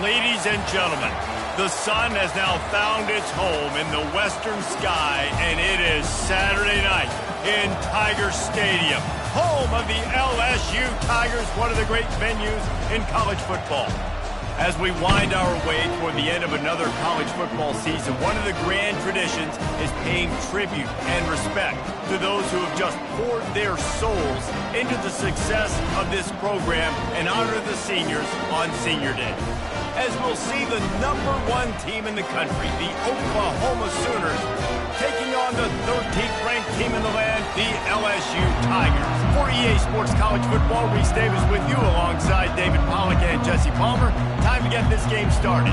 Ladies and gentlemen, the sun has now found its home in the western sky, and it is Saturday night in Tiger Stadium, home of the LSU Tigers, one of the great venues in college football. As we wind our way toward the end of another college football season, one of the grand traditions is paying tribute and respect to those who have just poured their souls into the success of this program and honor the seniors on Senior Day. As we'll see the #1 team in the country, the Oklahoma Sooners, taking on the 13th ranked team in the land, the LSU Tigers. For EA Sports College Football, Reese Davis with you alongside David Pollack and Jesse Palmer. Time to get this game started.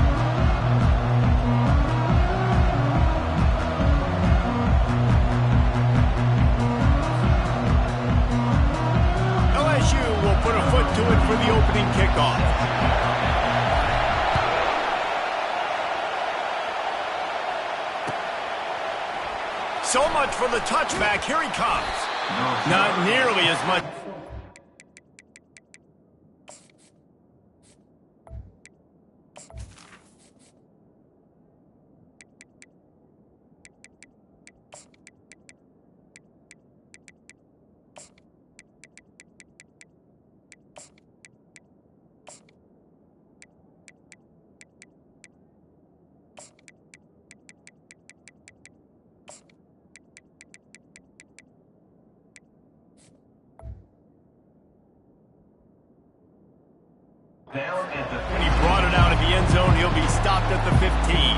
LSU will put a foot to it for the opening kickoff. So much for the touchback. Here he comes. Not nearly as much. When he brought it out of the end zone, he'll be stopped at the 15.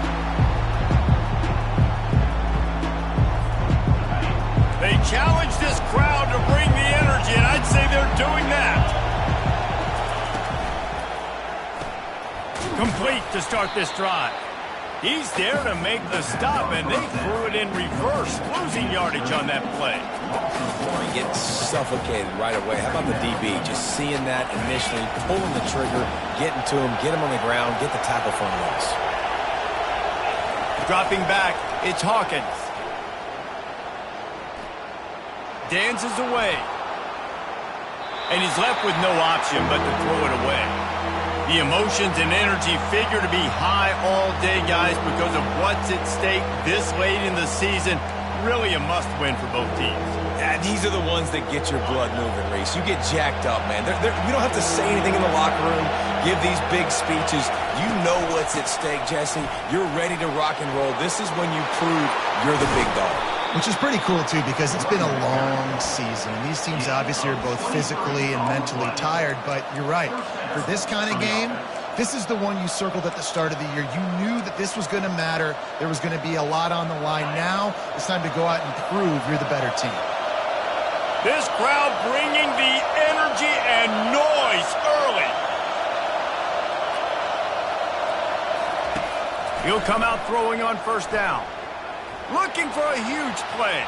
They challenge this crowd to bring the energy, and I'd say they're doing that. Complete to start this drive. He's there to make the stop, and they threw it in reverse, losing yardage on that play. He gets suffocated right away. How about the DB? Just seeing that initially, pulling the trigger, getting to him, get him on the ground, get the tackle for him once. Dropping back, it's Hawkins. Dances away. And he's left with no option but to throw it away. The emotions and energy figure to be high all day, guys, because of what's at stake this late in the season. Really a must-win for both teams. Yeah, these are the ones that get your blood moving, Reese. You get jacked up, man. We don't have to say anything in the locker room, give these big speeches. You know what's at stake, Jesse. You're ready to rock and roll. This is when you prove you're the big dog. Which is pretty cool, too, because it's been a long season. These teams obviously are both physically and mentally tired, but you're right. For this kind of game, this is the one you circled at the start of the year. You knew that this was going to matter. There was going to be a lot on the line. Now it's time to go out and prove you're the better team. This crowd bringing the energy and noise early. He'll come out throwing on first down. Looking for a huge play.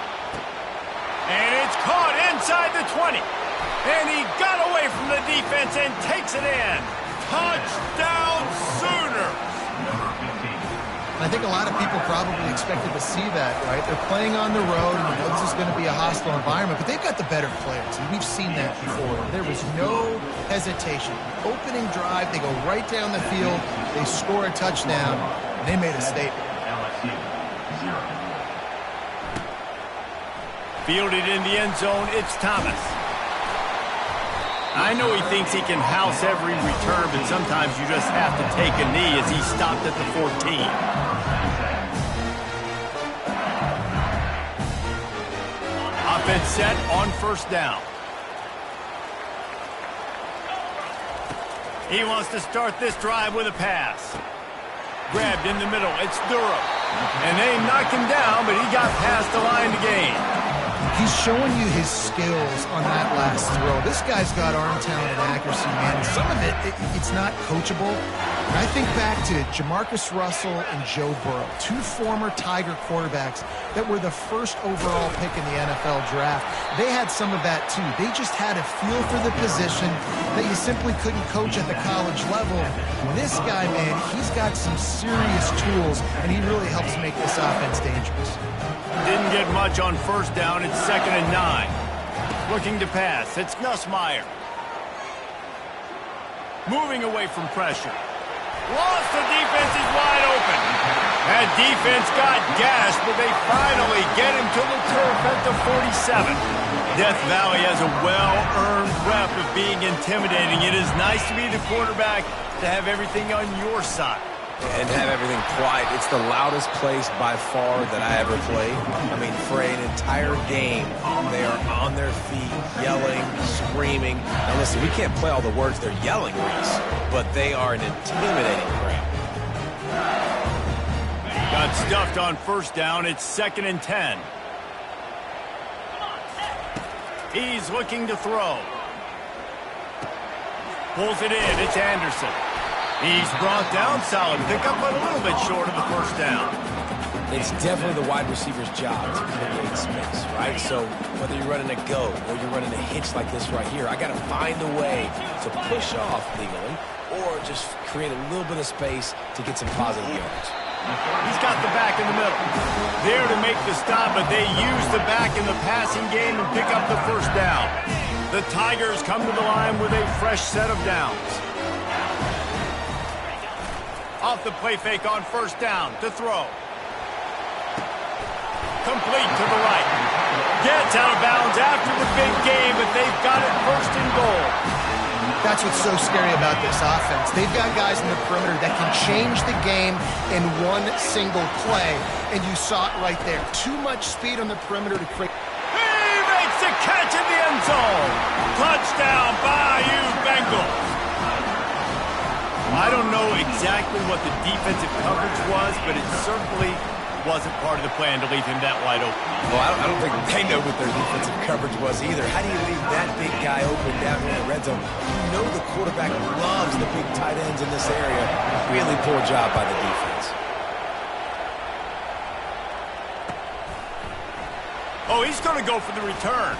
And it's caught inside the 20. And he got away from the defense and takes it in. Touchdown Sooners! I think a lot of people probably expected to see that, right? They're playing on the road, and you know this is going to be a hostile environment, but they've got the better players, and we've seen that before. There was no hesitation. Opening drive, they go right down the field, they score a touchdown, and they made a statement. Fielded in the end zone, it's Thomas. I know he thinks he can house every return, but sometimes you just have to take a knee as he stopped at the 14. Offense set on first down. He wants to start this drive with a pass. Grabbed in the middle, it's Durham. And they knocked him down, but he got past the line to gain. He's showing you his skills on that last throw. This guy's got arm talent and accuracy, man. Some of it's not coachable. And I think back to Jamarcus Russell and Joe Burrow, two former Tiger quarterbacks that were the first overall pick in the NFL draft. They had some of that, too. They just had a feel for the position that you simply couldn't coach at the college level. This guy, man, he's got some serious tools, and he really helps make this offense dangerous. Didn't get much on first down. It's 2nd and 9. Looking to pass. It's Nussmeier. Moving away from pressure. Lost, the defense is wide open. That defense got gashed, but they finally get him to the turf at the 47. Death Valley has a well-earned rep of being intimidating. It is nice to be the quarterback, to have everything on your side. And have everything quiet. It's the loudest place by far that I ever played. I mean, for an entire game, they are on their feet, yelling, screaming. Now listen, we can't play all the words they're yelling, Reese, but they are an intimidating crowd. Got stuffed on first down. It's 2nd and 10. He's looking to throw. Pulls it in. It's Anderson. He's brought down, solid pickup, but a little bit short of the first down. It's definitely the wide receiver's job to create space, right? So whether you're running a go or you're running a hitch like this right here, I got to find a way to push off legally or just create a little bit of space to get some positive yards. He's got the back in the middle. There to make the stop, but they use the back in the passing game and pick up the first down. The Tigers come to the line with a fresh set of downs. Off the play fake on first down to throw. Complete to the right. Gets out of bounds after the big game, but they've got it first and goal. That's what's so scary about this offense. They've got guys in the perimeter that can change the game in one single play, and you saw it right there. Too much speed on the perimeter to create. He makes the catch in the end zone. Touchdown, Bayou Bengals. I don't know exactly what the defensive coverage was, but it certainly wasn't part of the plan to leave him that wide open. Well, I don't think they know what their defensive coverage was either. How do you leave that big guy open down here in the red zone? You know the quarterback loves the big tight ends in this area. Really poor job by the defense. Oh, he's going to go for the return.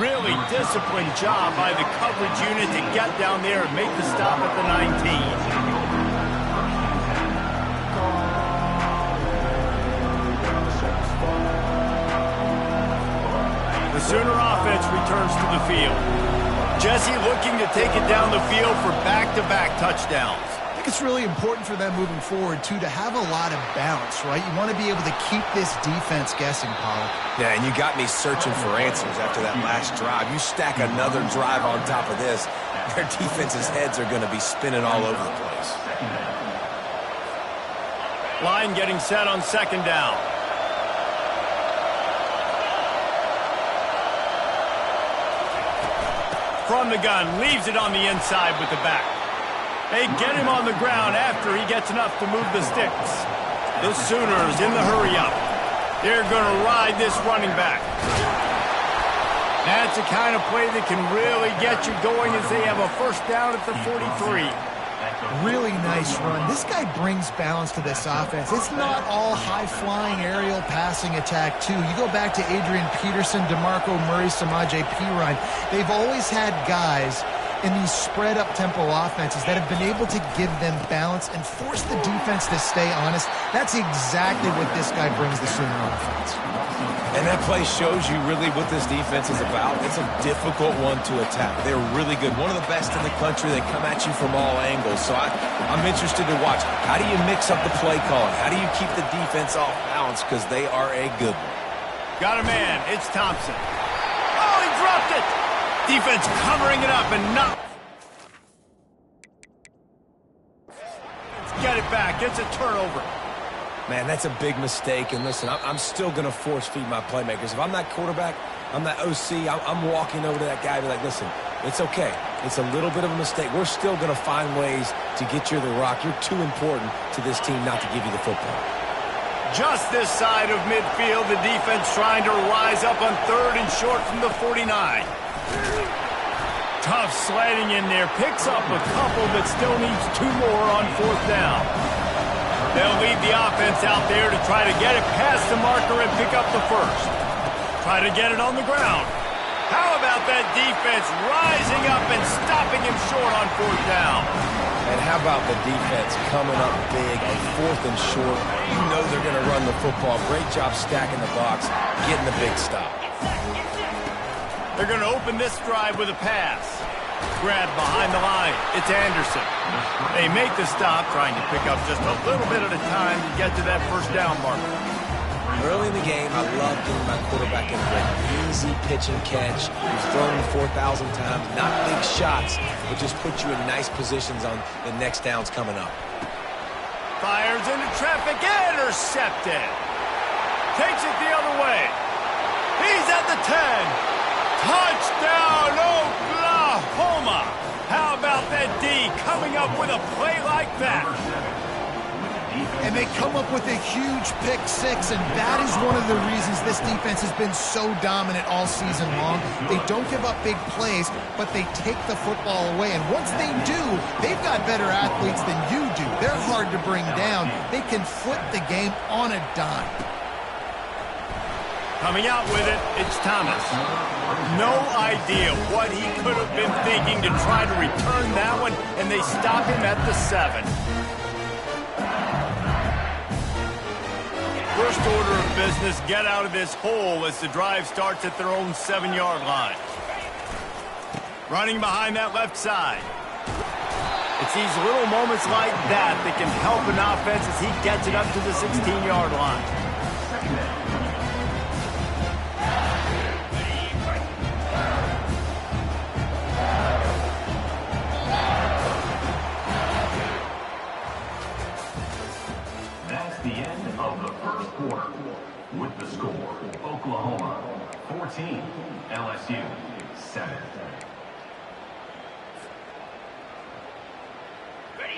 Really disciplined job by the coverage unit to get down there and make the stop at the 19. The Sooner offense returns to the field. Jesse looking to take it down the field for back-to-back touchdowns. I think it's really important for them moving forward, too, to have a lot of balance, right? You want to be able to keep this defense guessing, Pollock. Yeah, and you got me searching for answers after that last drive. You stack another drive on top of this, their defense's heads are going to be spinning all over the place. Line getting set on second down. From the gun, leaves it on the inside with the back. They get him on the ground after he gets enough to move the sticks. The Sooners in the hurry-up. They're going to ride this running back. That's the kind of play that can really get you going as they have a first down at the 43. Really nice run. This guy brings balance to this offense. It's not all high-flying aerial passing attack, too. You go back to Adrian Peterson, DeMarco Murray, Samaje Perine. They've always had guys in these spread-up tempo offenses that have been able to give them balance and force the defense to stay honest. That's exactly what this guy brings the Sooner offense. And that play shows you really what this defense is about. It's a difficult one to attack. They're really good. One of the best in the country. They come at you from all angles. So I'm interested to watch. How do you mix up the play calling? How do you keep the defense off balance? Because they are a good one. Got a man. It's Thompson. Oh, he dropped it. Defense covering it up and not. Let's get it back. It's a turnover. Man, that's a big mistake. And listen, I'm still going to force feed my playmakers. If I'm that quarterback, I'm that OC, I'm walking over to that guy and be like, listen, it's okay. It's a little bit of a mistake. We're still going to find ways to get you the rock. You're too important to this team not to give you the football. Just this side of midfield, the defense trying to rise up on third and short from the 49. Tough sliding in there. Picks up a couple, but still needs two more on fourth down. They'll lead the offense out there to try to get it past the marker and pick up the first. Try to get it on the ground. How about that defense rising up and stopping him short on fourth down? And how about the defense coming up big on fourth and short? You know they're going to run the football. Great job stacking the box, getting the big stop. They're going to open this drive with a pass. Grab behind the line. It's Anderson. They make the stop, trying to pick up just a little bit at a time to get to that first down marker. Early in the game, I love getting my quarterback in for an easy pitch and catch. He's thrown him 4,000 times. Not big shots, but just put you in nice positions on the next downs coming up. Fires into traffic. Intercepted. Takes it the other way. He's at the 10. Touchdown, Oklahoma! How about that D coming up with a play like that? And they come up with a huge pick six, and that is one of the reasons this defense has been so dominant all season long. They don't give up big plays, but they take the football away. And once they do, they've got better athletes than you do. They're hard to bring down. They can flip the game on a dime. Coming out with it, it's Thomas. No idea what he could have been thinking to try to return that one, and they stop him at the 7. First order of business, get out of this hole as the drive starts at their own 7-yard line. Running behind that left side. It's these little moments like that that can help an offense as he gets it up to the 16-yard line. With the score, Oklahoma 14, LSU 7.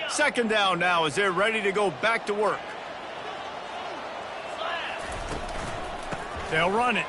Second down now as they're ready to go back to work. They'll run it.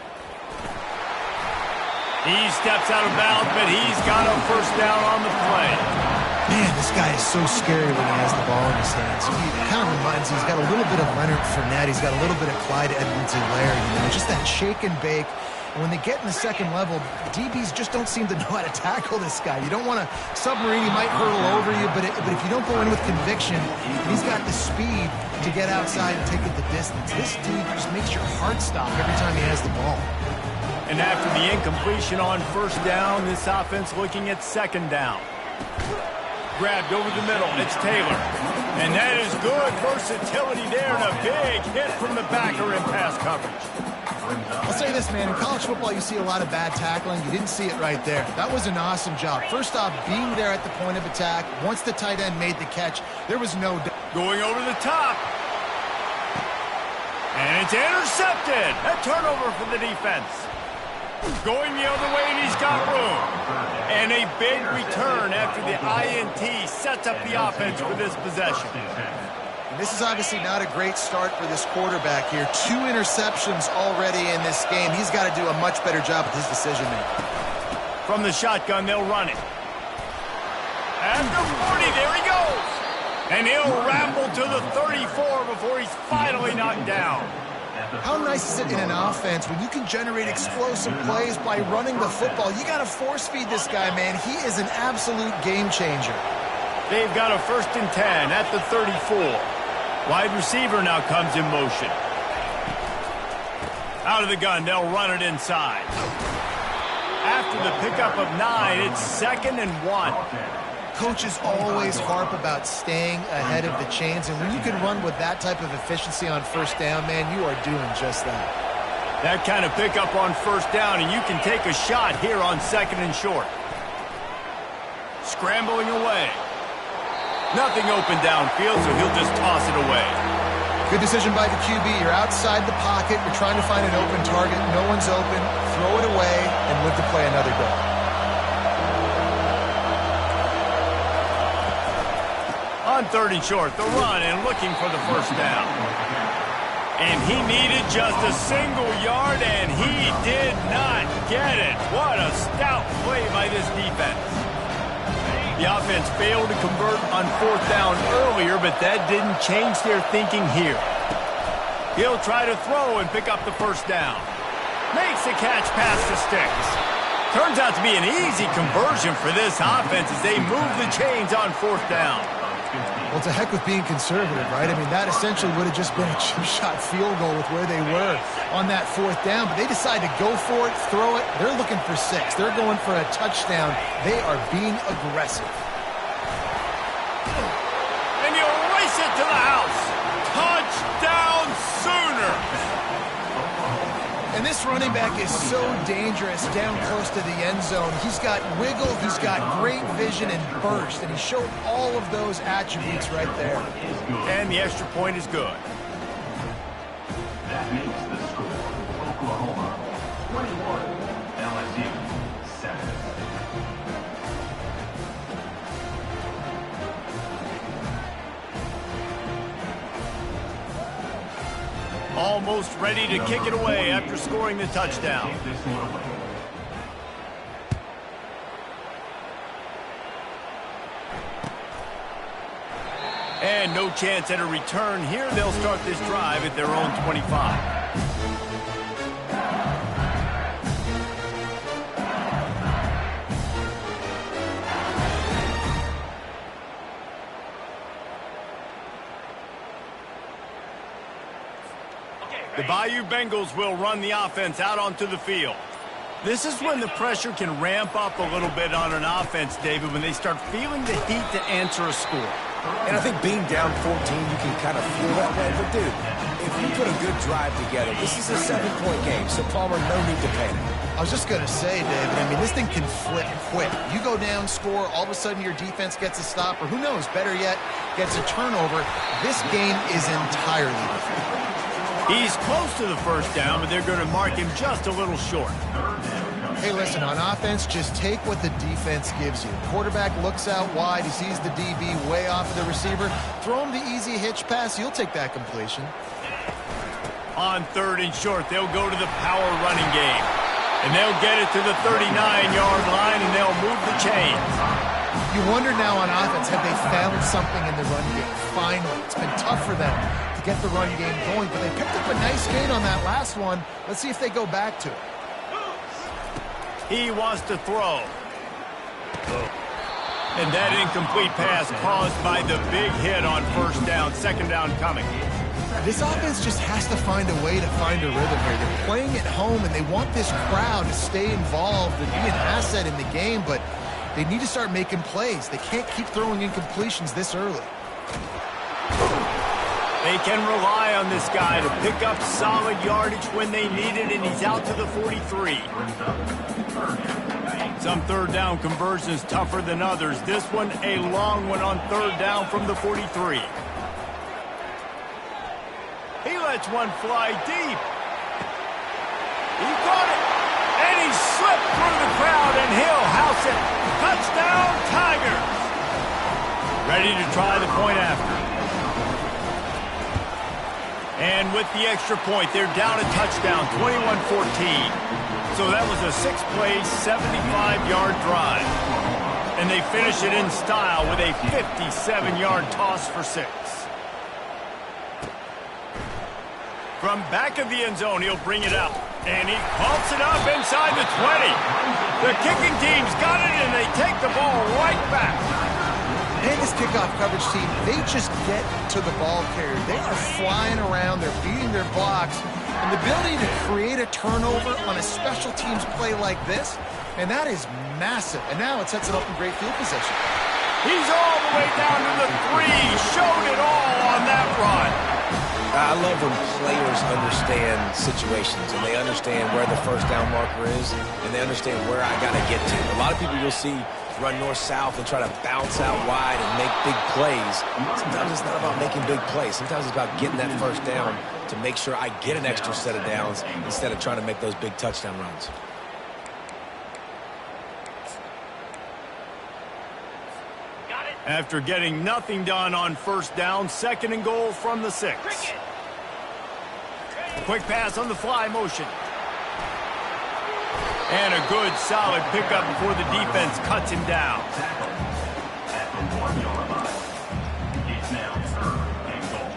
He steps out of bounds, but he's got a first down on the play. Man, this guy is so scary when he has the ball in his hands. He kind of reminds me, he's got a little bit of Leonard Fournette. He's got a little bit of Clyde Edwards-Helaire, you know, just that shake and bake. And when they get in the second level, DBs just don't seem to know how to tackle this guy. You don't want to submarine, he might hurtle over you, but if you don't go in with conviction, he's got the speed to get outside and take it the distance. This dude just makes your heart stop every time he has the ball. And after the incompletion on first down, this offense looking at second down. Grabbed over the middle, it's Taylor. And that is good versatility there and a big hit from the backer in pass coverage. I'll say this, man, in college football you see a lot of bad tackling. You didn't see it right there. That was an awesome job. First off, being there at the point of attack. Once the tight end made the catch, there was no doubt. Going over the top. And it's intercepted. A turnover for the defense. Going the other way, and he's got room. And a big return after the INT sets up the offense for this possession. And this is obviously not a great start for this quarterback here. 2 interceptions already in this game. He's got to do a much better job with his decision-making. From the shotgun, they'll run it. After 40, there he goes. And he'll ramble to the 34 before he's finally knocked down. How nice is it in an offense when you can generate explosive plays by running the football? You got to force feed this guy, man. He is an absolute game changer. They've got a 1st and 10 at the 34. Wide receiver now comes in motion. Out of the gun, they'll run it inside. After the pickup of 9, it's 2nd and 1. Coaches always harp about staying ahead of the chains, and when you can run with that type of efficiency on first down, man, you are doing just that. That kind of pickup on first down, and you can take a shot here on 2nd and short. Scrambling away. Nothing open downfield, so he'll just toss it away. Good decision by the QB. You're outside the pocket. You're trying to find an open target. No one's open. Throw it away and live to play another day. On 3rd and short, the run and looking for the first down. And he needed just a single yard, and he did not get it. What a stout play by this defense. The offense failed to convert on 4th down earlier, but that didn't change their thinking here. He'll try to throw and pick up the first down. Makes the catch past the sticks. Turns out to be an easy conversion for this offense as they move the chains on 4th down. Well, to heck with being conservative, right? I mean, that essentially would have just been a chip shot field goal with where they were on that 4th down. But they decide to go for it, throw it. They're looking for 6. They're going for a touchdown. They are being aggressive. And he'll race it to the house. Touchdown Sooners! And this running back is so dangerous down close to the end zone. He's got wiggle, he's got great vision and burst, and he showed all of those attributes right there. And the extra point is good. That makes the score Oklahoma 21, LSU 7. Almost ready to kick it away after scoring the touchdown. Take this one away. And no chance at a return here. They'll start this drive at their own 25. The Bayou Bengals will run the offense out onto the field. This is when the pressure can ramp up a little bit on an offense, David, when they start feeling the heat to answer a score. And I think being down 14, you can kind of feel that way. But, dude, if you put a good drive together, this is a 7-point game, so Palmer, no need to panic. I was just going to say, David, I mean, this thing can flip quick. You go down, score, all of a sudden your defense gets a stop, or who knows, better yet, gets a turnover. This game is entirely different. He's close to the 1st down, but they're going to mark him just a little short. Hey, listen, on offense, just take what the defense gives you. Quarterback looks out wide. He sees the DB way off of the receiver. Throw him the easy hitch pass. You'll take that completion. On 3rd and short, they'll go to the power running game. And they'll get it to the 39-yard line, and they'll move the chains. You wonder now on offense, have they found something in the run game? Finally, it's been tough for them to get the run game going, but they picked up a nice gain on that last one. Let's see if they go back to it. He wants to throw. And that incomplete pass caused by the big hit on 1st down, 2nd down coming. This offense just has to find a way to find a rhythm here. They're playing at home, and they want this crowd to stay involved and be an asset in the game, but they need to start making plays. They can't keep throwing incompletions this early. They can rely on this guy to pick up solid yardage when they need it, and he's out to the 43. Some 3rd down conversions tougher than others. This one a long one on 3rd down from the 43. He lets one fly deep. He caught it, and he slipped through the crowd, and he'll house it. Touchdown, Tigers! Ready to try the point after. And with the extra point, they're down a touchdown, 21-14. So that was a 6-play, 75-yard drive. And they finish it in style with a 57-yard toss for 6. From back of the end zone, he'll bring it up. And he pumps it up inside the 20. The kicking team's got it, and they take the ball right back. And this kickoff coverage team, they just get to the ball carrier. They are flying around. They're beating their blocks. And the ability to create a turnover on a special teams play like this, and that is massive. And now it sets it up in great field position. He's all the way down to the 3. Showed it all on that run. I love when players understand situations and they understand where the 1st down marker is and they understand where I got to get to. A lot of people you'll see run north-south and try to bounce out wide and make big plays. Sometimes it's not about making big plays. Sometimes it's about getting that 1st down to make sure I get an extra set of downs instead of trying to make those big touchdown runs. After getting nothing done on 1st down, 2nd and goal from the 6. Quick pass on the fly motion. And a good, solid pickup before the defense cuts him down. At the 1-yard line. It's now 3rd and goal.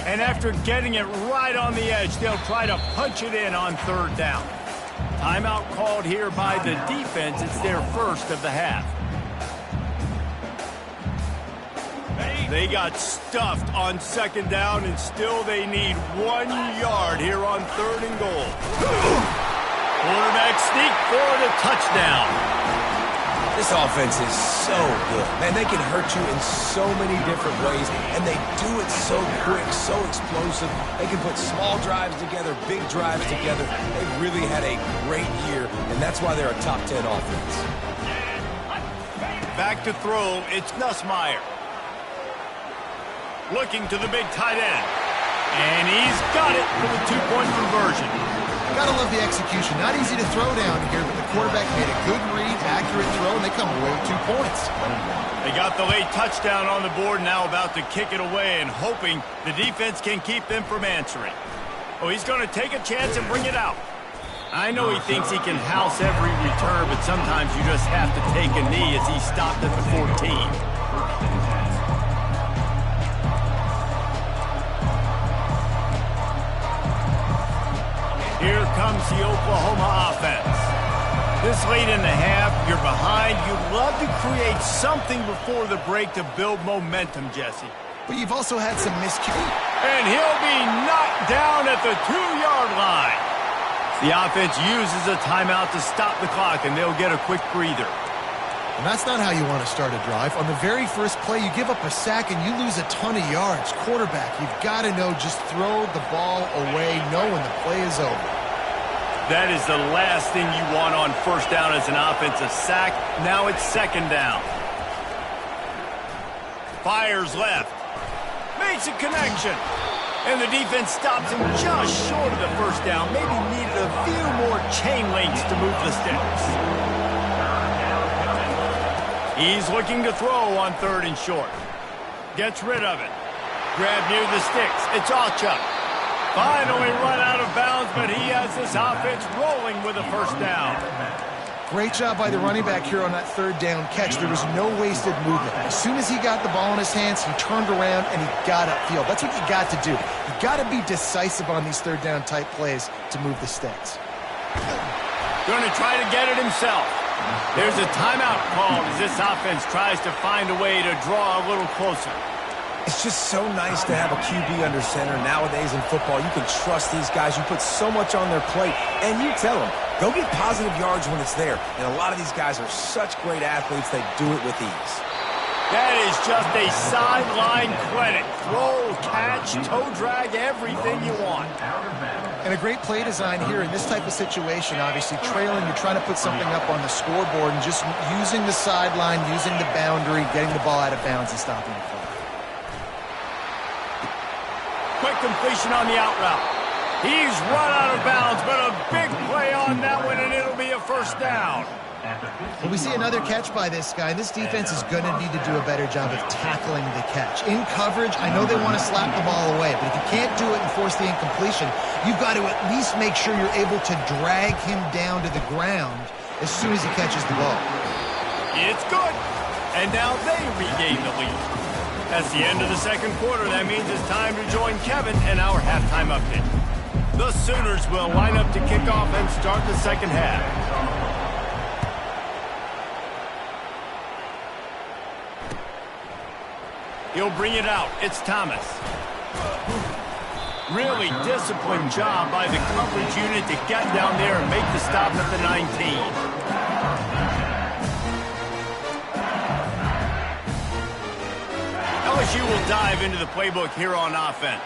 And after getting it right on the edge, they'll try to punch it in on 3rd down. Timeout called here by the defense. It's their first of the half. They got stuffed on second down, and still they need 1 yard here on third and goal. Quarterback sneak for the touchdown. This offense is so good. Man, they can hurt you in so many different ways, and they do it so quick, so explosive. They can put small drives together, big drives together. They've really had a great year, and that's why they're a top 10 offense. Back to throw, it's Nussmeier. Looking to the big tight end. And he's got it for the two-point conversion. Gotta love the execution. Not easy to throw down here, but the quarterback made a good read, accurate throw, and they come away with 2 points. They got the late touchdown on the board, now about to kick it away and hoping the defense can keep them from answering. Oh, he's going to take a chance and bring it out. I know he thinks he can house every return, but sometimes you just have to take a knee as he stopped at the 14. Here comes the Oklahoma offense. This late in the half, you're behind. You'd love to create something before the break to build momentum, Jesse. But you've also had some miscues. And he'll be knocked down at the 2-yard line. The offense uses a timeout to stop the clock, and they'll get a quick breather. And that's not how you want to start a drive. On the very first play, you give up a sack and you lose a ton of yards. Quarterback, you've got to know, just throw the ball away, know when the play is over. That is the last thing you want on first down as an offensive sack. Now it's second down. Fires left. Makes a connection. And the defense stops him just short of the first down. Maybe needed a few more chain links to move the sticks. He's looking to throw on third and short. Gets rid of it. Grab near the sticks. It's Alchuk. Finally run out of bounds, but he has this offense rolling with a first down. Great job by the running back here on that third down catch. There was no wasted movement. As soon as he got the ball in his hands, he turned around and he got upfield. That's what you got to do. You got to be decisive on these third down type plays to move the sticks. Going to try to get it himself. There's a timeout called as this offense tries to find a way to draw a little closer. It's just so nice to have a QB under center. Nowadays in football, you can trust these guys. You put so much on their plate, and you tell them, go get positive yards when it's there. And a lot of these guys are such great athletes, they do it with ease. That is just a sideline clinic. Throw, catch, toe drag, everything you want. And a great play design here in this type of situation. Obviously trailing, you're trying to put something up on the scoreboard and just using the sideline, using the boundary, getting the ball out of bounds and stopping the play. Quick completion on the out route. He's run out of bounds, but a big play on that one, and it'll be a first down. Well, we see another catch by this guy. This defense is going to need to do a better job of tackling the catch. In coverage, I know they want to slap the ball away, but if you can't do it and force the incompletion, you've got to at least make sure you're able to drag him down to the ground as soon as he catches the ball. It's good. And now they regain the lead. That's the end of the second quarter. That means it's time to join Kevin and our halftime update. The Sooners will line up to kick off and start the second half. He'll bring it out. It's Thomas. Really disciplined job by the coverage unit to get down there and make the stop at the 19. LSU will dive into the playbook here on offense.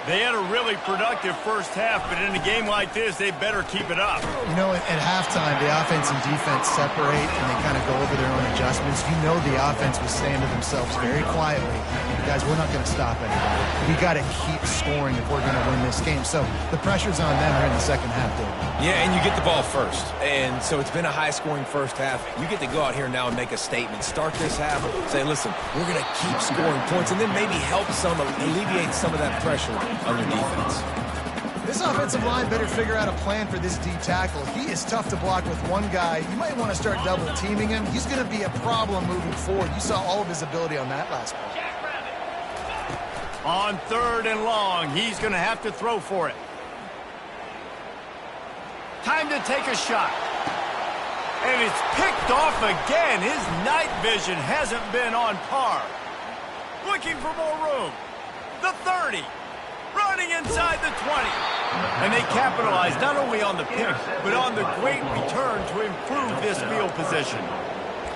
They had a really productive first half, but in a game like this, they better keep it up. You know, at halftime, the offense and defense separate, and they kind of go over their own adjustments. You know the offense was saying to themselves very quietly, guys, we're not going to stop anybody. We got to keep scoring if we're going to win this game. So the pressure's on them here in the second half, David. Yeah, and you get the ball first. And so it's been a high-scoring first half. You get to go out here now and make a statement. Start this half, say, listen, we're going to keep scoring points, and then maybe help some, alleviate some of that pressure on your defense. This offensive line better figure out a plan for this D tackle. He is tough to block with one guy. You might want to start double-teaming him. He's going to be a problem moving forward. You saw all of his ability on that last play. On third and long, he's going to have to throw for it. Time to take a shot. And it's picked off again. His night vision hasn't been on par. Looking for more room. The 30. Running inside the 20. And they capitalize not only on the pick, but on the great return to improve this field position.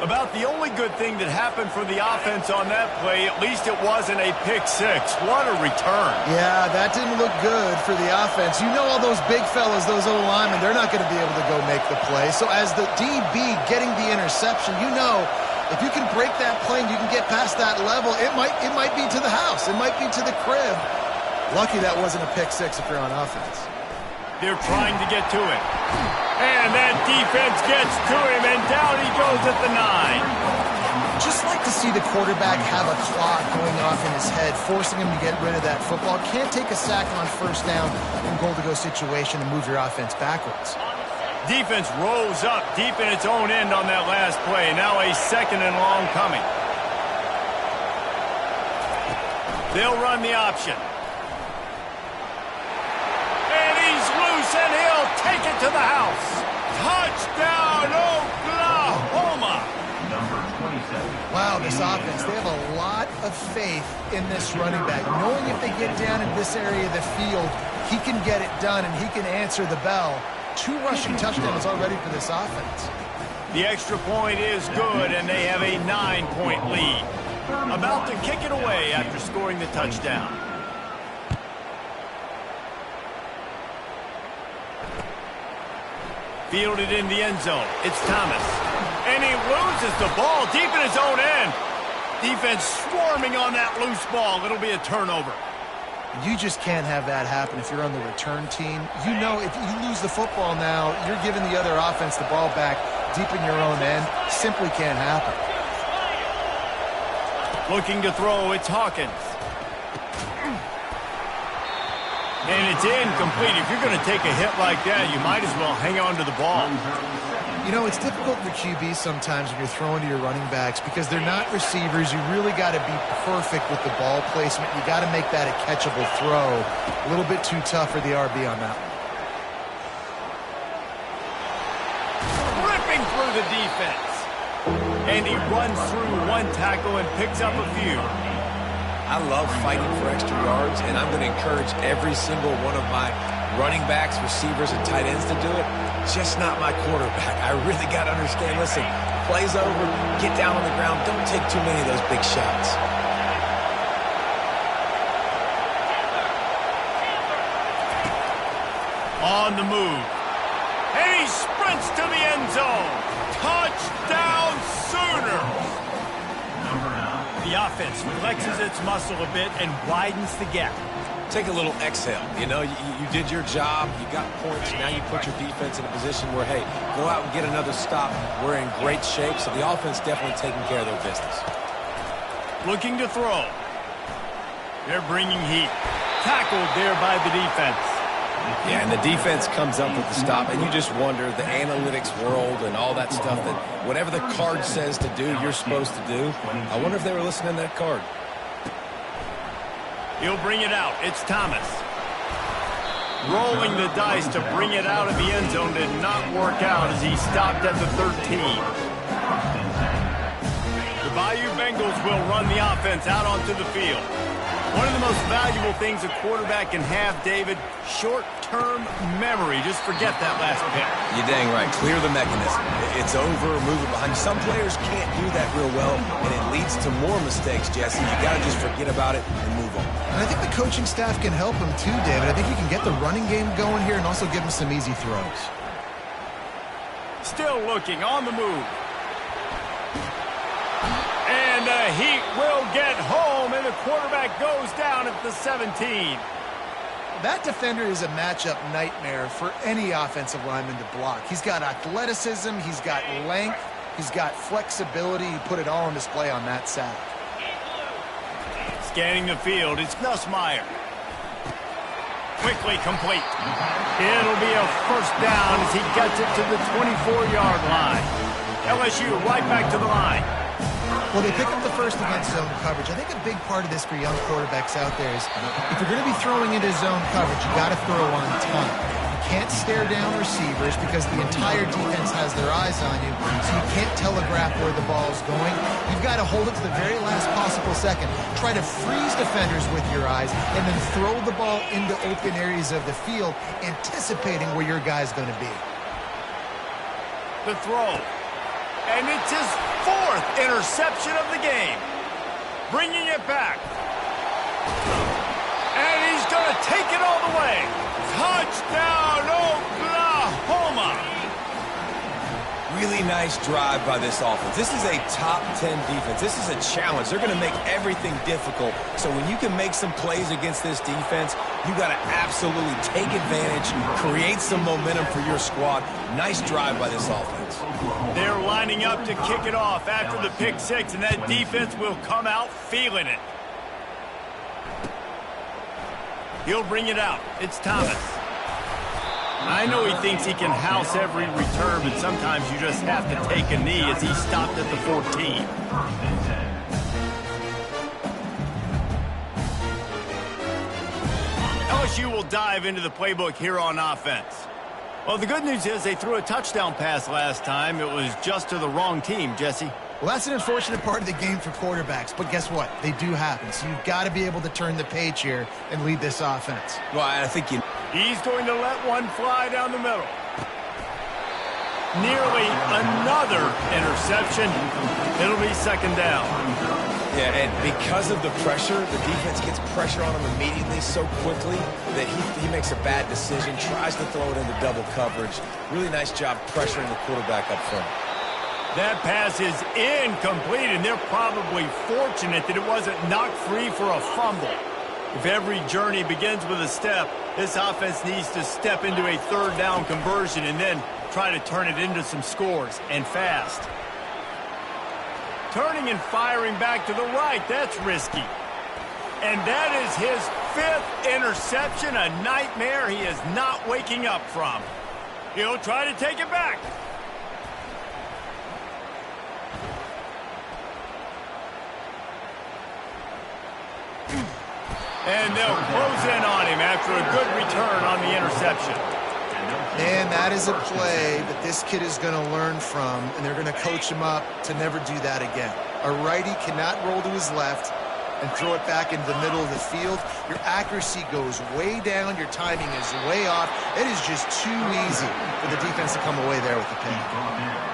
About the only good thing that happened for the offense on that play, at least it wasn't a pick six. What a return. Yeah, that didn't look good for the offense. You know all those big fellas, those old linemen, they're not going to be able to go make the play. So as the DB getting the interception, you know if you can break that play and you can get past that level, it might be to the house. It might be to the crib. Lucky that wasn't a pick six if you're on offense. They're trying to get to him. And that defense gets to him, and down he goes at the 9. Just like to see the quarterback have a clock going off in his head, forcing him to get rid of that football. Can't take a sack on first down in goal-to-go situation and move your offense backwards. Defense rose up deep in its own end on that last play. Now a 2nd and long coming. They'll run the option. And he'll take it to the house. Touchdown, Oklahoma. Number 27. Wow, this offense, they have a lot of faith in this running back. Knowing if they get down in this area of the field, he can get it done and he can answer the bell. 2 rushing touchdowns already for this offense. The extra point is good, and they have a 9-point lead. About to kick it away after scoring the touchdown. Fielded in the end zone. It's Thomas. And he loses the ball deep in his own end. Defense swarming on that loose ball. It'll be a turnover. You just can't have that happen if you're on the return team. You know if you lose the football now, you're giving the other offense the ball back deep in your own end. Simply can't happen. Looking to throw, it's Hawkins. And it's incomplete. If you're going to take a hit like that, you might as well hang on to the ball. You know, it's difficult for QBs sometimes when you're throwing to your running backs because they're not receivers. You really got to be perfect with the ball placement. You got to make that a catchable throw. A little bit too tough for the RB on that one. Ripping through the defense. And he runs through 1 tackle and picks up a few. I love fighting for extra yards, and I'm going to encourage every single one of my running backs, receivers, and tight ends to do it. Just not my quarterback. I really got to understand, listen, play's over, get down on the ground, don't take too many of those big shots. On the move. And he sprints to the end zone. Touchdown Sooners! The offense flexes its muscle a bit and widens the gap. Take a little exhale. You know, you did your job. You got points. Now you put your defense in a position where, hey, go out and get another stop. We're in great shape, so the offense definitely taking care of their business. Looking to throw. They're bringing heat. Tackled there by the defense. Yeah, and the defense comes up with the stop, and you just wonder, the analytics world and all that stuff, that whatever the card says to do, you're supposed to do. I wonder if they were listening to that card. He'll bring it out. It's Thomas. Rolling the dice to bring it out of the end zone did not work out as he stopped at the 13. The Bayou Bengals will run the offense out onto the field. One of the most valuable things a quarterback can have, David, short-term memory. Just forget that last pick. You're dang right. Clear the mechanism. It's over, move it behind you. Some players can't do that real well, and it leads to more mistakes, Jesse. You got to just forget about it and move on. And I think the coaching staff can help him too, David. I think he can get the running game going here and also give him some easy throws. Still looking, on the move. And the Heat will get home, and the quarterback goes down at the 17. That defender is a matchup nightmare for any offensive lineman to block. He's got athleticism, he's got length, he's got flexibility. He put it all on display on that sack. Scanning the field, it's Nussmeier. Quickly complete. It'll be a first down as he gets it to the 24-yard line. LSU right back to the line. Well, they pick up the first against zone coverage. I think a big part of this for young quarterbacks out there is if you're going to be throwing into zone coverage, you got to throw on time. You can't stare down receivers because the entire defense has their eyes on you, so you can't telegraph where the ball's going. You've got to hold it to the very last possible second. Try to freeze defenders with your eyes and then throw the ball into open areas of the field, anticipating where your guy's going to be. The throw. And it's his 4th interception of the game. Bringing it back. And he's going to take it all the way. Touchdown, Oklahoma! Really nice drive by this offense. This is a top 10 defense. This is a challenge. They're going to make everything difficult. So when you can make some plays against this defense, you got to absolutely take advantage, create some momentum for your squad. Nice drive by this offense. They're lining up to kick it off after the pick 6, and that defense will come out feeling it. He'll bring it out. It's Thomas. I know he thinks he can house every return, but sometimes you just have to take a knee as he stopped at the 14. LSU will dive into the playbook here on offense. Well, the good news is they threw a touchdown pass last time. It was just to the wrong team, Jesse. Well, that's an unfortunate part of the game for quarterbacks, but guess what? They do happen, so you've got to be able to turn the page here and lead this offense. Well, I think He's going to let one fly down the middle. Nearly another interception. It'll be 2nd down. Yeah, and because of the pressure, the defense gets pressure on him immediately so quickly that he makes a bad decision, tries to throw it into double coverage. Really nice job pressuring the quarterback up front. That pass is incomplete, and they're probably fortunate that it wasn't knocked free for a fumble. If every journey begins with a step, this offense needs to step into a 3rd down conversion and then try to turn it into some scores, and fast. Turning and firing back to the right, that's risky. And that is his 5th interception, a nightmare he is not waking up from. He'll try to take it back. And they'll close in on him after a good return on the interception. And that is a play that this kid is going to learn from, and they're going to coach him up to never do that again. A righty cannot roll to his left and throw it back into the middle of the field. Your accuracy goes way down. Your timing is way off. It is just too easy for the defense to come away there with the pick.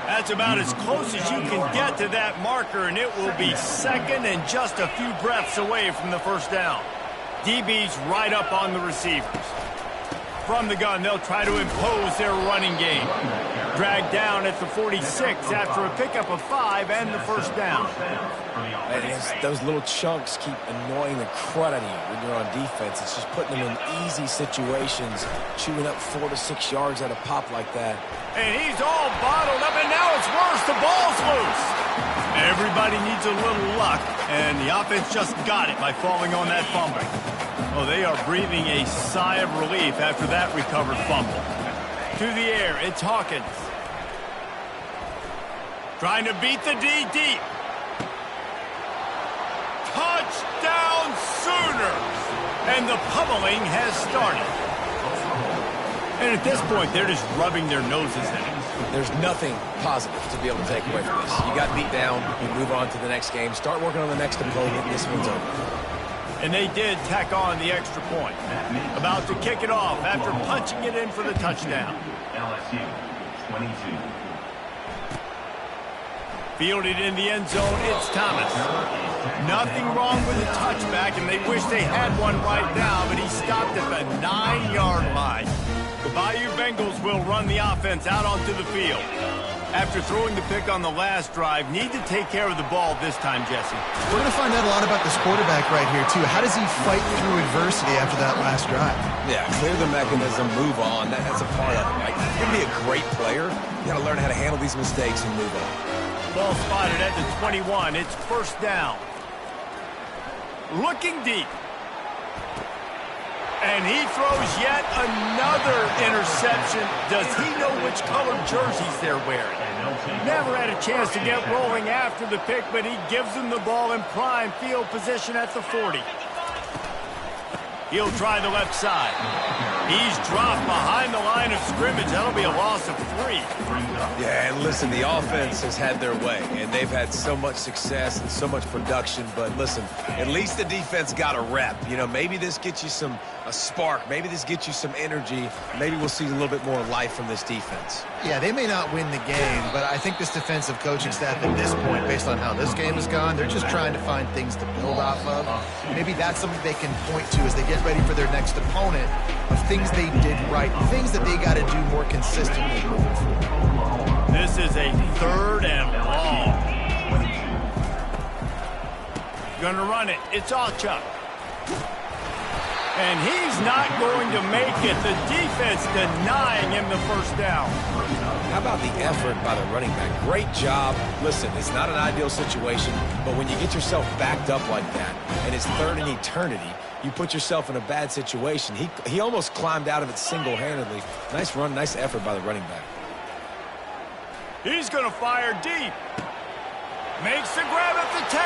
That's about as close as you can get to that marker, and it will be 2nd and just a few breaths away from the 1st down. DB's right up on the receivers. From the gun, they'll try to impose their running game. Dragged down at the 46 after a pickup of 5 and the 1st down. Those little chunks keep annoying the crud out of you when you're on defense. It's just putting them in easy situations, chewing up 4 to 6 yards at a pop like that. And he's all bottled up, and now it's worse. The ball's loose. Everybody needs a little luck, and the offense just got it by falling on that fumble. Oh, they are breathing a sigh of relief after that recovered fumble. To the air, it's Hawkins. Trying to beat the D deep. Touchdown Sooners! And the pummeling has started. And at this point, they're just rubbing their noses in it. There's nothing positive to be able to take away from this. You got beat down, you move on to the next game, start working on the next opponent, this one's over. And they did tack on the extra point. About to kick it off after punching it in for the touchdown. LSU 22. Fielded in the end zone, it's Thomas. Nothing wrong with the touchback, and they wish they had one right now, but he stopped at the 9-yard line. The Bayou Bengals will run the offense out onto the field. After throwing the pick on the last drive, need to take care of the ball this time, Jesse. We're going to find out a lot about this quarterback right here, too. How does he fight through adversity after that last drive? Yeah, clear the mechanism, move on. That's a part of it, right? You can be a great player. You got to learn how to handle these mistakes and move on. Ball spotted at the 21. It's 1st down. Looking deep. And he throws yet another interception. Does he know which color jerseys they're wearing? Never had a chance to get rolling after the pick, but he gives them the ball in prime field position at the 40. He'll try the left side. He's dropped behind the line of scrimmage. That'll be a loss of 3. Yeah, and listen, the offense has had their way, and they've had so much success and so much production. But listen, at least the defense got a rep. You know, maybe this gets you a spark. Maybe this gets you some energy. Maybe we'll see a little bit more life from this defense. Yeah, they may not win the game, but I think this defensive coaching staff at this point, based on how this game has gone, they're just trying to find things to build off of. Maybe that's something they can point to as they get ready for their next opponent, of things they did right, things that they got to do more consistently moving forward. This is a 3rd and long. Gonna run it. It's all Chuck. And he's not going to make it. The defense denying him the first down. How about the effort by the running back? Great job. Listen, it's not an ideal situation, but when you get yourself backed up like that, and it's 3rd and eternity, you put yourself in a bad situation. He almost climbed out of it single-handedly. Nice run, nice effort by the running back. He's going to fire deep. Makes the grab at the 10.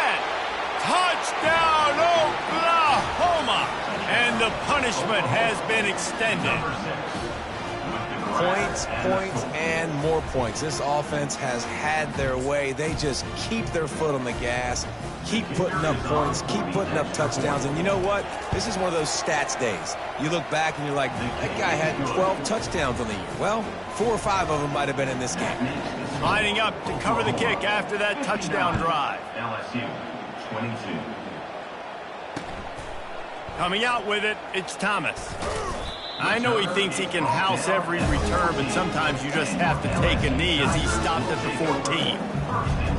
Touchdown, Oklahoma! And the punishment has been extended. Points, points, and more points. This offense has had their way. They just keep their foot on the gas, keep putting up points, keep putting up touchdowns. And you know what? This is one of those stats days. You look back and you're like, that guy had 12 touchdowns on the year. Well, 4 or 5 of them might have been in this game. Lining up to cover the kick after that touchdown drive. LSU 22. Coming out with it, it's Thomas. I know he thinks he can house every return, but sometimes you just have to take a knee as he stopped at the 14. 1st and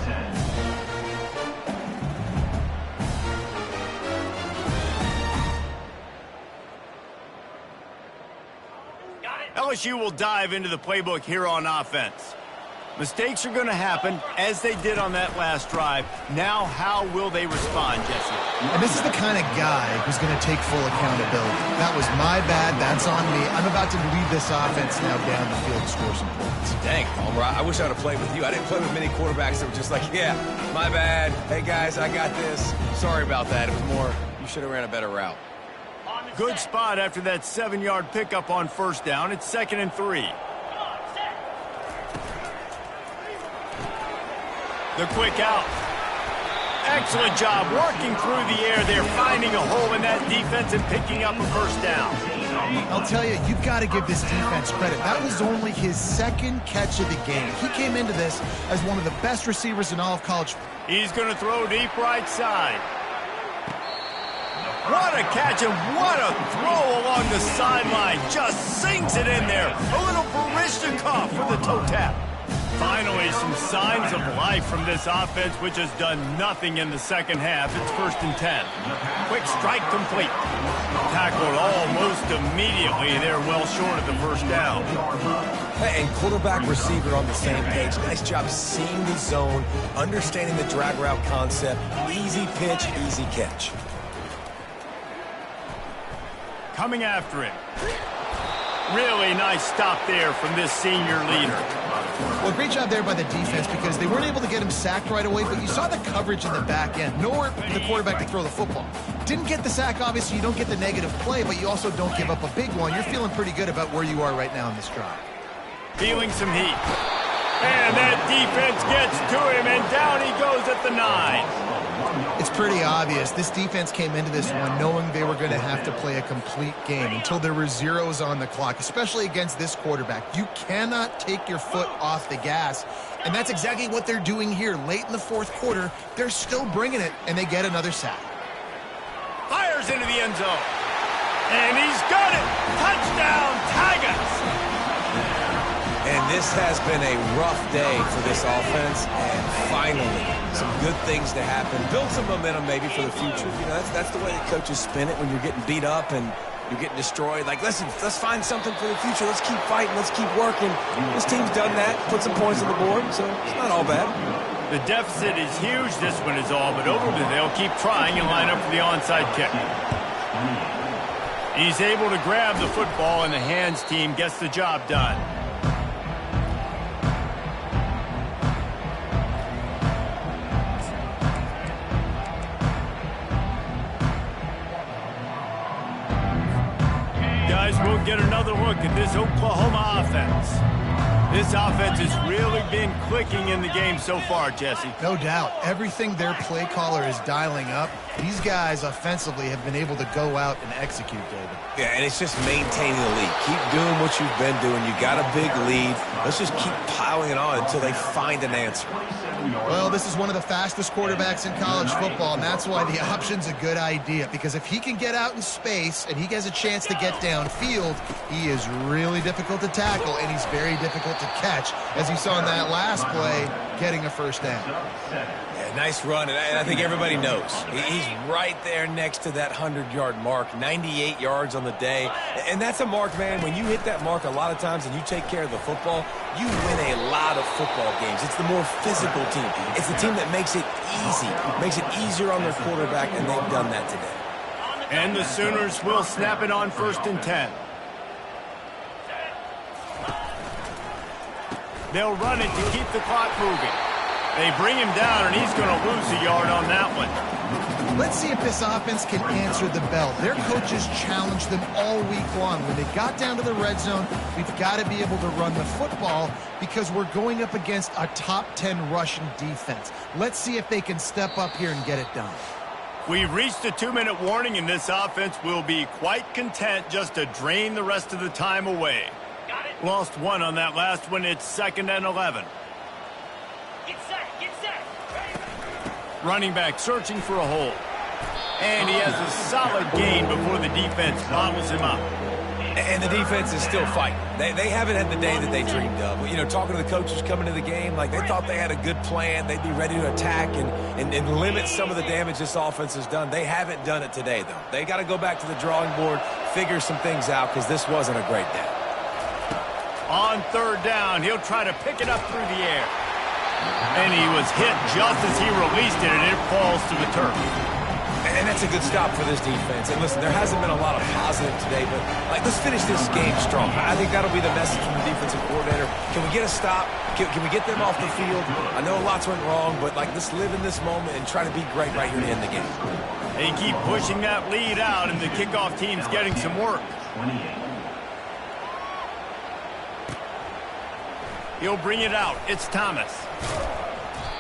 10. LSU will dive into the playbook here on offense. Mistakes are going to happen, as they did on that last drive. Now, how will they respond, Jesse? And this is the kind of guy who's going to take full accountability. That was my bad. That's on me. I'm about to lead this offense now down the field to score some points. Dang, Homer, I wish I'd have played with you. I didn't play with many quarterbacks that were just like, yeah, my bad. Hey, guys, I got this. Sorry about that. It was more, you should have ran a better route. Good spot after that 7-yard pickup on 1st down. It's 2nd and 3. The quick out. Excellent job working through the air there, finding a hole in that defense and picking up a 1st down. I'll tell you, you've got to give this defense credit. That was only his 2nd catch of the game. He came into this as one of the best receivers in all of college. He's going to throw deep right side. What a catch and what a throw along the sideline. Just sinks it in there. A little Baryshnikov for the toe tap. Finally, some signs of life from this offense, which has done nothing in the 2nd half. It's 1st and 10. Quick strike complete. Tackled almost immediately. They're well short of the 1st down. And quarterback receiver on the same page. Nice job seeing the zone, understanding the drag route concept. Easy pitch, easy catch. Coming after it. Really nice stop there from this senior leader. Well, great job there by the defense because they weren't able to get him sacked right away, but you saw the coverage in the back end. Nowhere for the quarterback to throw the football. Didn't get the sack, obviously. You don't get the negative play, but you also don't give up a big one. You're feeling pretty good about where you are right now in this drive. Feeling some heat. And that defense gets to him, and down he goes at the 9. It's pretty obvious. This defense came into this one knowing they were going to have to play a complete game until there were zeros on the clock, especially against this quarterback. You cannot take your foot off the gas, and that's exactly what they're doing here. Late in the 4th quarter, they're still bringing it, and they get another sack. Fires into the end zone. And he's got it. Touchdown, Tigers. And this has been a rough day for this offense, and finally, some good things to happen. Build some momentum maybe for the future. You know, that's the way the coaches spin it when you're getting beat up and you're getting destroyed. Like, listen, let's find something for the future. Let's keep fighting. Let's keep working. This team's done that, put some points on the board, so it's not all bad. The deficit is huge, this one is all, but overall they'll keep trying and line up for the onside kick. He's able to grab the football, and the hands team gets the job done. Guys, we'll get another Oklahoma offense. This offense has really been clicking in the game so far, Jesse. No doubt. Everything their play caller is dialing up, these guys offensively have been able to go out and execute, David. Yeah, and it's just maintaining the lead. Keep doing what you've been doing. You got a big lead. Let's just keep piling it on until they find an answer. Well, this is one of the fastest quarterbacks in college football, and that's why the option's a good idea. Because if he can get out in space and he has a chance to get downfield, he is really difficult to tackle, and he's very difficult to catch, as you saw in that last play, getting a first down. Yeah, nice run, and I think everybody knows. He's right there next to that 100-yard mark, 98 yards on the day. And that's a mark, man. When you hit that mark a lot of times and you take care of the football, you win a lot of football games. It's the more physical team. It's the team that makes it easy, makes it easier on their quarterback, and they've done that today. And the Sooners will snap it on 1st and 10. They'll run it to keep the clock moving. They bring him down, and he's going to lose a yard on that one. Let's see if this offense can answer the bell. Their coaches challenged them all week long. When they got down to the red zone, we've got to be able to run the football because we're going up against a top 10 rushing defense. Let's see if they can step up here and get it done. We've reached a 2-minute warning, and this offense will be quite content just to drain the rest of the time away. Lost one on that last one. It's 2nd and 11. Get set. Running back searching for a hole. And he has a solid gain before the defense bottles him up. And the defense is still fighting. They haven't had the day that they dreamed of. You know, talking to the coaches coming to the game, like they thought they had a good plan. They'd be ready to attack and limit some of the damage this offense has done. They haven't done it today, though. They got to go back to the drawing board, figure some things out, because this wasn't a great day. On 3rd down, he'll try to pick it up through the air. And he was hit just as he released it, and it falls to the turf. And that's a good stop for this defense. And listen, there hasn't been a lot of positive today, but let's finish this game strong. I think that'll be the message from the defensive coordinator. Can we get a stop? Can we get them off the field? I know lots went wrong, but let's live in this moment and try to be great right here to end the game. They keep pushing that lead out, and the kickoff team's getting some work. 28. He'll bring it out. It's Thomas.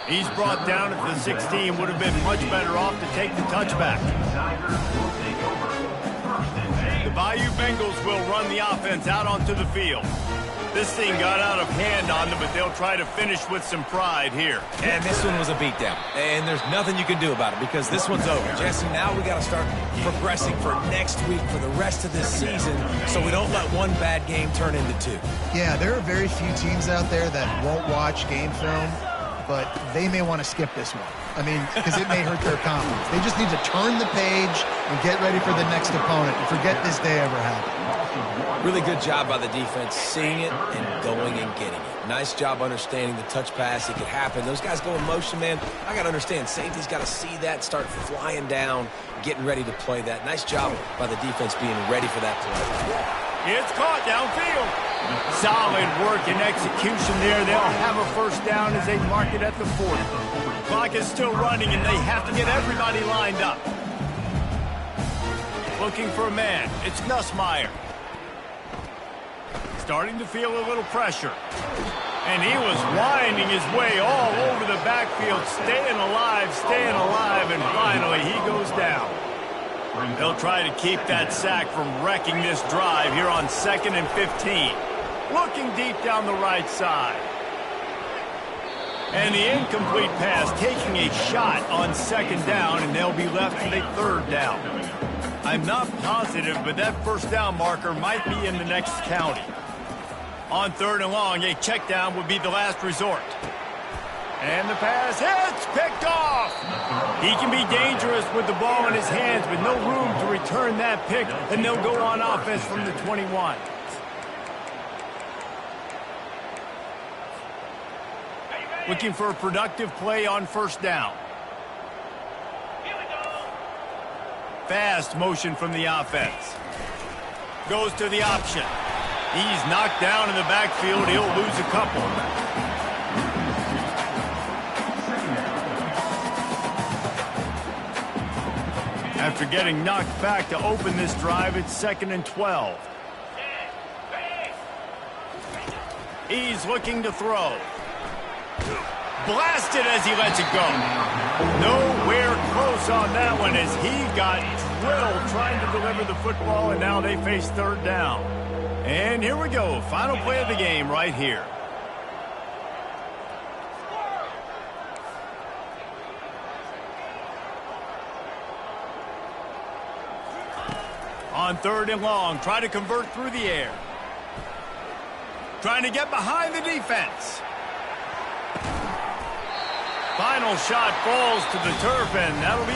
He's brought down at the 16. Would have been much better off to take the touchback. The Bayou Bengals will run the offense out onto the field. This thing got out of hand on them, but they'll try to finish with some pride here. And this one was a beatdown. And there's nothing you can do about it because this one's over. Jesse, now we got to start progressing for next week for the rest of this season so we don't let one bad game turn into 2. Yeah, there are very few teams out there that won't watch game film, but they may want to skip this one. I mean, because it may hurt their confidence. They just need to turn the page and get ready for the next opponent and forget this day ever happened. Really good job by the defense, seeing it and going and getting it. Nice job understanding the touch pass. It could happen. Those guys go in motion, man. I got to understand, safety's got to see that, start flying down, getting ready to play that. Nice job by the defense being ready for that play. It's caught downfield. Solid work and execution there. They'll have a first down as they mark it at the 40. Clock is still running, and they have to get everybody lined up. Looking for a man. It's Nussmeier. Starting to feel a little pressure. And he was winding his way all over the backfield, staying alive, and finally he goes down. They'll try to keep that sack from wrecking this drive here on 2nd and 15. Looking deep down the right side. And the incomplete pass taking a shot on 2nd down, and they'll be left with a 3rd down. I'm not positive, but that first down marker might be in the next county. On 3rd and long, a check down would be the last resort. And the pass hits, picked off. He can be dangerous with the ball in his hands, but no room to return that pick, and they'll go on offense from the 21. Looking for a productive play on 1st down. Fast motion from the offense. Goes to the option. He's knocked down in the backfield. He'll lose a couple. After getting knocked back to open this drive, it's 2nd and 12. He's looking to throw. Blasted as he lets it go. Nowhere close on that one as he got drilled trying to deliver the football, and now they face third down. And here we go. Final play of the game right here. On third and long, try to convert through the air. Trying to get behind the defense. Final shot falls to the turf, and that'll be the